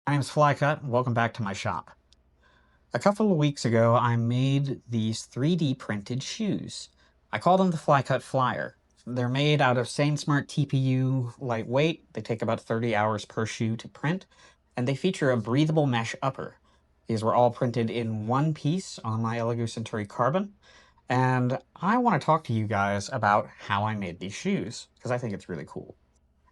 My name's Flycut, and welcome back to my shop. A couple of weeks ago, I made these 3D printed shoes. I call them the Flycut Flyer. They're made out of SainSmart TPU lightweight. They take about 30 hours per shoe to print, and they feature a breathable mesh upper. These were all printed in one piece on my Elegoo Centauri Carbon, and I want to talk to you guys about how I made these shoes, because I think it's really cool.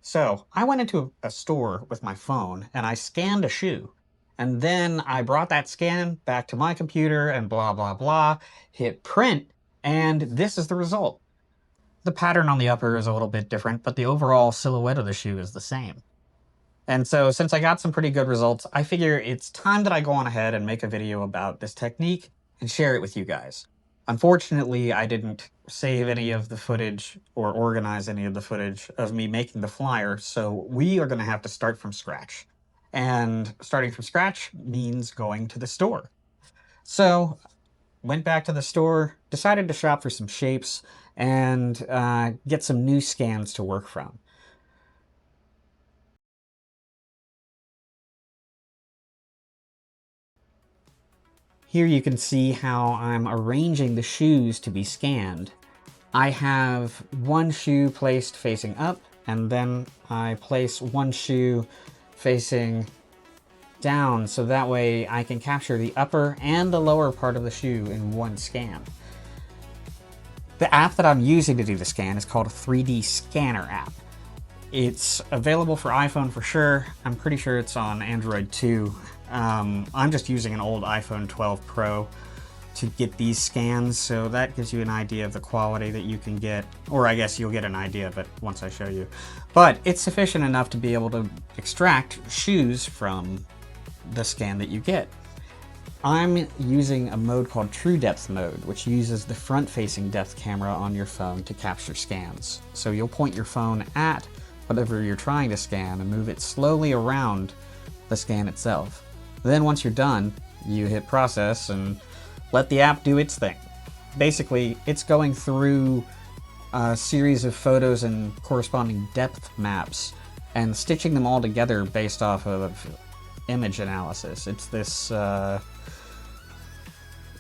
So I went into a store with my phone and I scanned a shoe. And then I brought that scan back to my computer and blah, blah, blah, hit print, and this is the result. The pattern on the upper is a little bit different, but the overall silhouette of the shoe is the same. And so since I got some pretty good results, I figure it's time that I go on ahead and make a video about this technique and share it with you guys. Unfortunately, I didn't save any of the footage or organize any of the footage of me making the flyer, so we are going to have to start from scratch. And starting from scratch means going to the store. So went back to the store, decided to shop for some shapes, and get some new scans to work from. Here you can see how I'm arranging the shoes to be scanned. I have one shoe placed facing up, and then I place one shoe facing down, so that way I can capture the upper and the lower part of the shoe in one scan. The app that I'm using to do the scan is called a 3D Scanner app. It's available for iPhone for sure. I'm pretty sure it's on Android too. I'm just using an old iPhone 12 Pro to get these scans, so that gives you an idea of the quality that you can get, or I guess you'll get an idea of it once I show you. But it's sufficient enough to be able to extract shoes from the scan that you get. I'm using a mode called True Depth mode, which uses the front-facing depth camera on your phone to capture scans. So you'll point your phone at whatever you're trying to scan and move it slowly around the scan itself. Then once you're done, you hit process and let the app do its thing. Basically, it's going through a series of photos and corresponding depth maps and stitching them all together based off of image analysis. It's this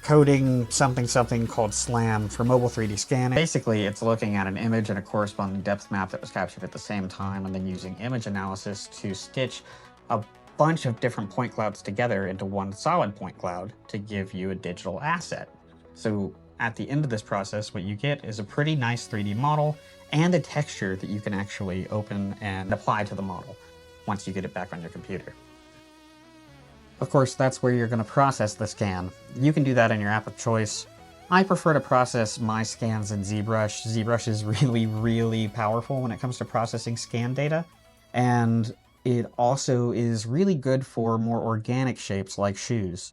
coding something called SLAM for mobile 3D scanning. Basically, it's looking at an image and a corresponding depth map that was captured at the same time, and then using image analysis to stitch a bunch of different point clouds together into one solid point cloud to give you a digital asset. So at the end of this process, what you get is a pretty nice 3D model and a texture that you can actually open and apply to the model once you get it back on your computer. Of course, that's where you're going to process the scan. You can do that in your app of choice. I prefer to process my scans in ZBrush. ZBrush is really powerful when it comes to processing scan data, and it also is really good for more organic shapes like shoes.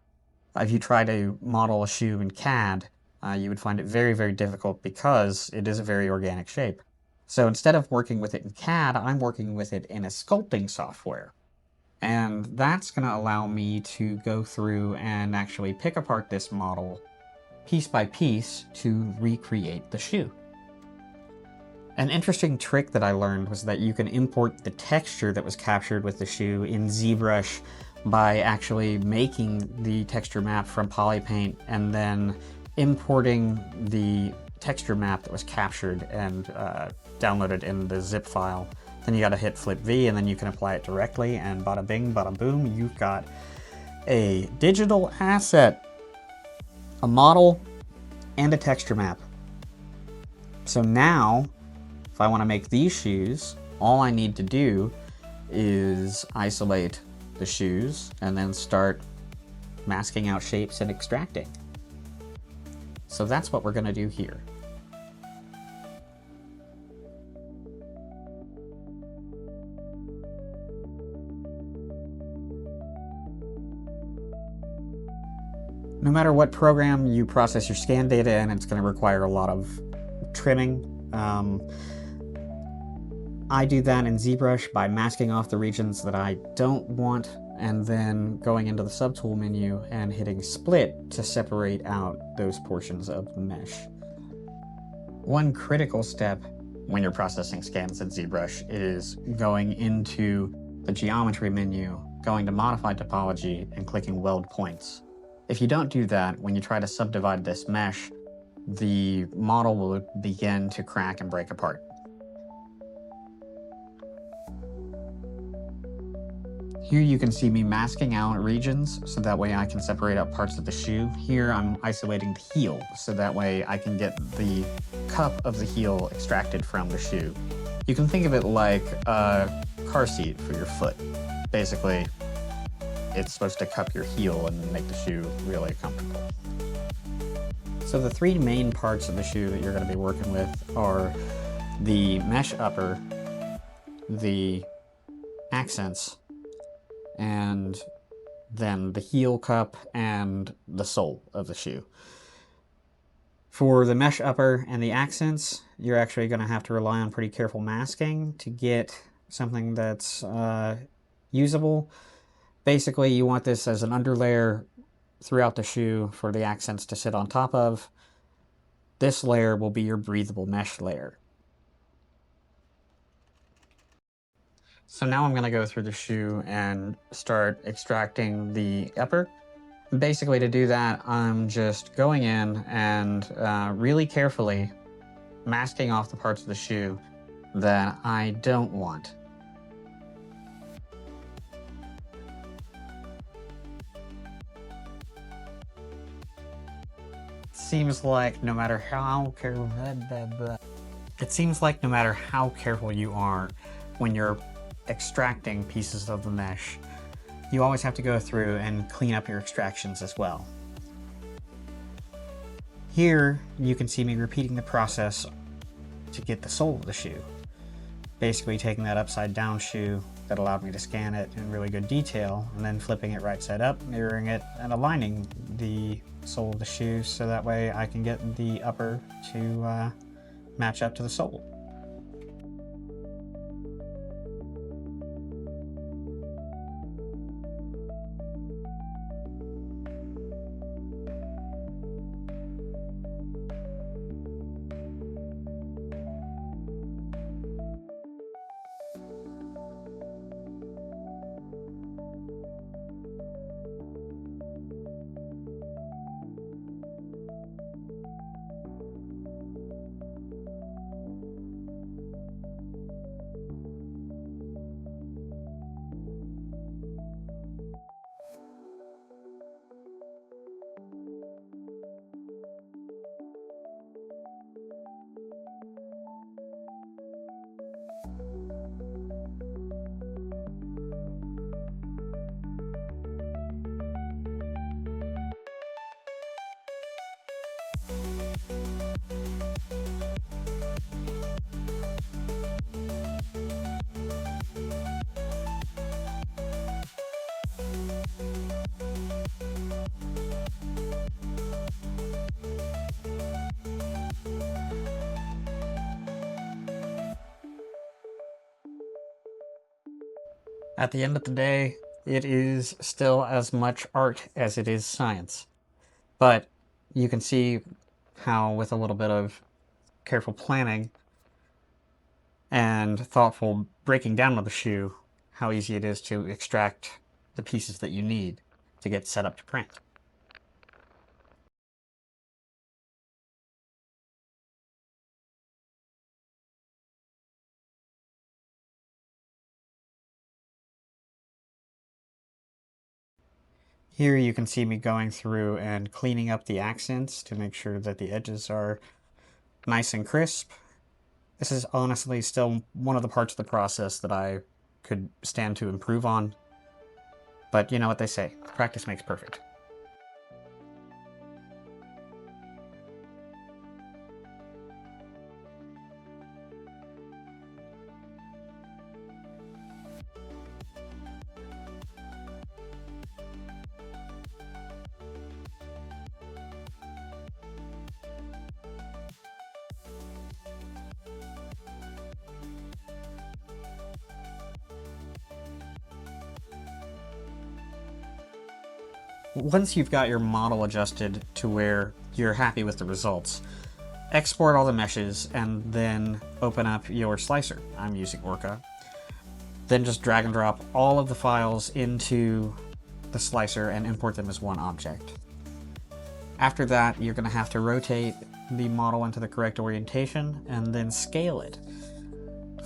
If you try to model a shoe in CAD, you would find it very difficult because it is a very organic shape. So instead of working with it in CAD, I'm working with it in a sculpting software. And that's going to allow me to go through and actually pick apart this model piece by piece to recreate the shoe. An interesting trick that I learned was that you can import the texture that was captured with the shoe in ZBrush by actually making the texture map from PolyPaint and then importing the texture map that was captured and downloaded in the zip file. Then you gotta hit flip V and then you can apply it directly, and bada bing, bada boom, you've got a digital asset, a model, and a texture map. So now, if I want to make these shoes, all I need to do is isolate the shoes and then start masking out shapes and extracting. So that's what we're going to do here. No matter what program you process your scan data in, it's going to require a lot of trimming. I do that in ZBrush by masking off the regions that I don't want, and then going into the subtool menu and hitting split to separate out those portions of the mesh. One critical step when you're processing scans in ZBrush is going into the geometry menu going to Modify Topology and clicking Weld Points. If you don't do that, when you try to subdivide this mesh, the model will begin to crack and break apart. Here you can see me masking out regions, so that way I can separate out parts of the shoe. Here I'm isolating the heel, so that way I can get the cup of the heel extracted from the shoe. You can think of it like a car seat for your foot. Basically, it's supposed to cup your heel and make the shoe really comfortable. So the three main parts of the shoe that you're going to be working with are the mesh upper, the accents, and then the heel cup and the sole of the shoe. For the mesh upper and the accents, you're actually going to have to rely on pretty careful masking to get something that's usable. Basically, you want this as an underlayer throughout the shoe for the accents to sit on top of. This layer will be your breathable mesh layer. So now I'm going to go through the shoe and start extracting the upper. Basically, to do that, I'm just going in and really carefully masking off the parts of the shoe that I don't want. Seems like no matter how careful you are when you're extracting pieces of the mesh, you always have to go through and clean up your extractions as well. Here you can see me repeating the process to get the sole of the shoe. Basically taking that upside down shoe that allowed me to scan it in really good detail, and then flipping it right side up, mirroring it, and aligning the sole of the shoe so that way I can get the upper to match up to the sole. At the end of the day, it is still as much art as it is science. But you can see how, with a little bit of careful planning and thoughtful breaking down of the shoe, how easy it is to extract the pieces that you need to get set up to print. Here you can see me going through and cleaning up the accents to make sure that the edges are nice and crisp. This is honestly still one of the parts of the process that I could stand to improve on. But you know what they say, practice makes perfect. Once you've got your model adjusted to where you're happy with the results, export all the meshes and then open up your slicer. I'm using Orca. Then just drag and drop all of the files into the slicer and import them as one object. After that, you're going to have to rotate the model into the correct orientation and then scale it.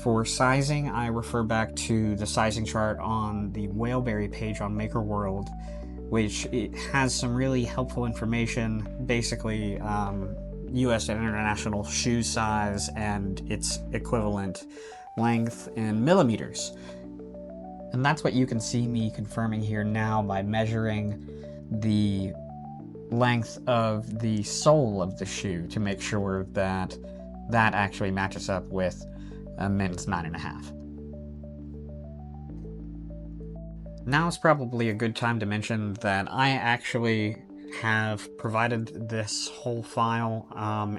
For sizing, I refer back to the sizing chart on the Whaleberry page on MakerWorld, which it has some really helpful information, basically US and international shoe size and its equivalent length in millimeters. And that's what you can see me confirming here now by measuring the length of the sole of the shoe to make sure that that actually matches up with a men's 9.5. Now is probably a good time to mention that I actually have provided this whole file.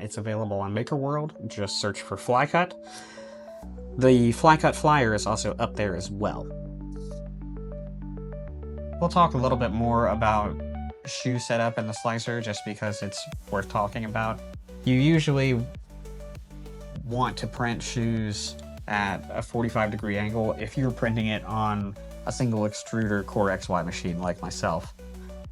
It's available on MakerWorld. Just search for Flycut. The Flycut flyer is also up there as well. We'll talk a little bit more about shoe setup in the slicer just because it's worth talking about. You usually want to print shoes at a 45-degree angle if you're printing it on a single extruder Core XY machine like myself.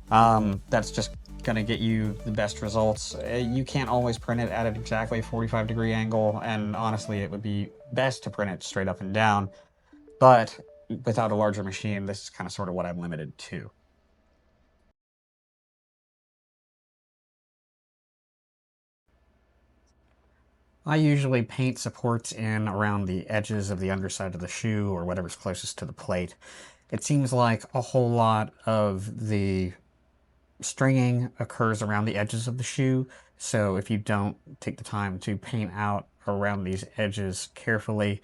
That's just going to get you the best results. You can't always print it at an exactly 45-degree angle, and honestly it would be best to print it straight up and down, but without a larger machine, this is kind of sort of what I'm limited to. I usually paint supports in around the edges of the underside of the shoe or whatever's closest to the plate. It seems like a whole lot of the stringing occurs around the edges of the shoe, so if you don't take the time to paint out around these edges carefully,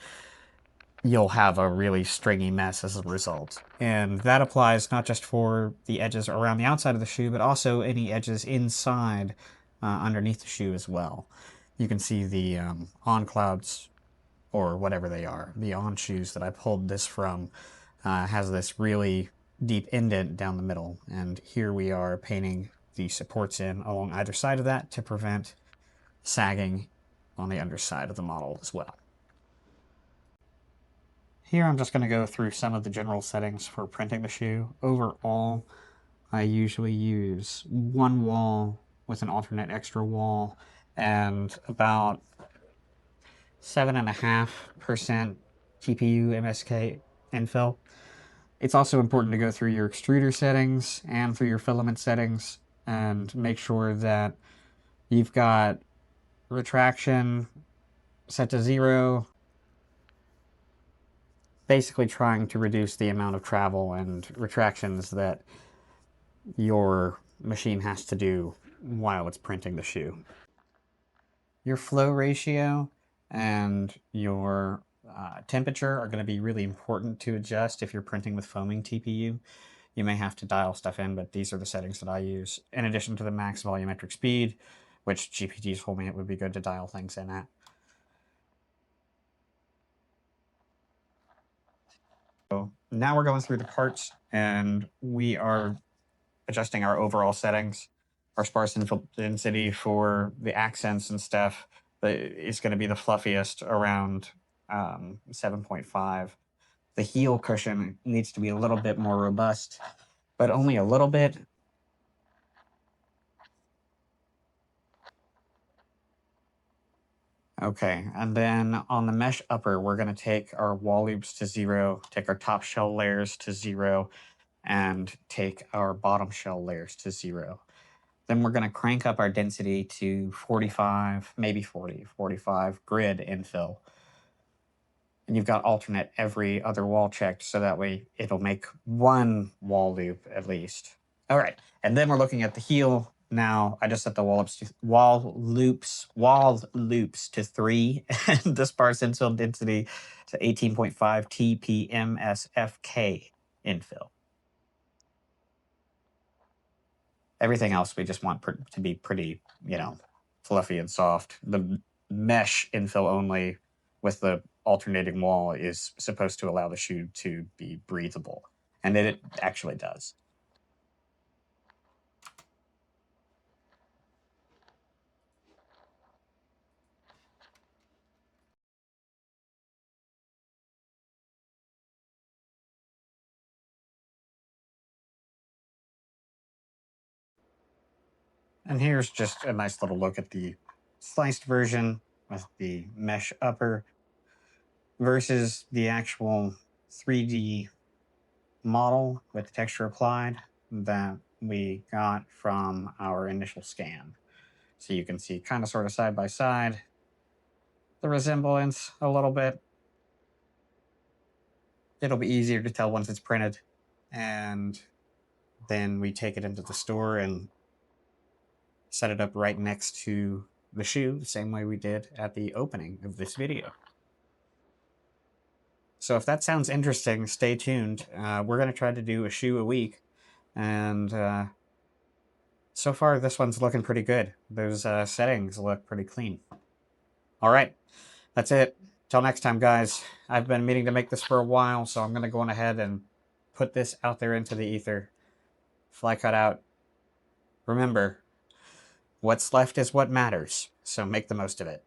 you'll have a really stringy mess as a result. And that applies not just for the edges around the outside of the shoe, but also any edges inside underneath the shoe as well. You can see the on clouds, or whatever they are, the on shoes that I pulled this from, has this really deep indent down the middle. And here we are painting the supports in along either side of that to prevent sagging on the underside of the model as well. Here I'm just going to go through some of the general settings for printing the shoe. Overall, I usually use one wall with an alternate extra wall and about 7.5% TPU MSK infill. It's also important to go through your extruder settings and through your filament settings and make sure that you've got retraction set to 0, basically trying to reduce the amount of travel and retractions that your machine has to do while it's printing the shoe. Your flow ratio and your temperature are going to be really important to adjust if you're printing with foaming TPU. You may have to dial stuff in, but these are the settings that I use, in addition to the max volumetric speed, which GPTs told me it would be good to dial things in at. So now we're going through the parts, and we are adjusting our overall settings. Our sparse infill density for the accents and stuff is going to be the fluffiest, around 7.5. The heel cushion needs to be a little bit more robust, but only a little bit. Okay, and then on the mesh upper, we're going to take our wall loops to 0, take our top shell layers to 0, and take our bottom shell layers to 0. Then we're going to crank up our density to 45, maybe 40, 45 grid infill. And you've got alternate every other wall checked, so that way it'll make one wall loop at least. All right, and then we're looking at the heel. Now I just set the wall loops to 3, and the sparse infill density to 18.5 TPMSFK infill. Everything else we just want to be pretty, fluffy and soft. The mesh infill only with the alternating wall is supposed to allow the shoe to be breathable, and it actually does. And here's just a nice little look at the sliced version with the mesh upper versus the actual 3D model with the texture applied that we got from our initial scan. So you can see kind of sort of side by side the resemblance a little bit. It'll be easier to tell once it's printed, and then we take it into the store and set it up right next to the shoe, the same way we did at the opening of this video. So if that sounds interesting, stay tuned. We're going to try to do a shoe a week, and so far this one's looking pretty good. Those settings look pretty clean. All right, that's it. Till next time, guys. I've been meaning to make this for a while, so I'm going to go on ahead and put this out there into the ether. Flycut out. Remember, what's left is what matters, so make the most of it.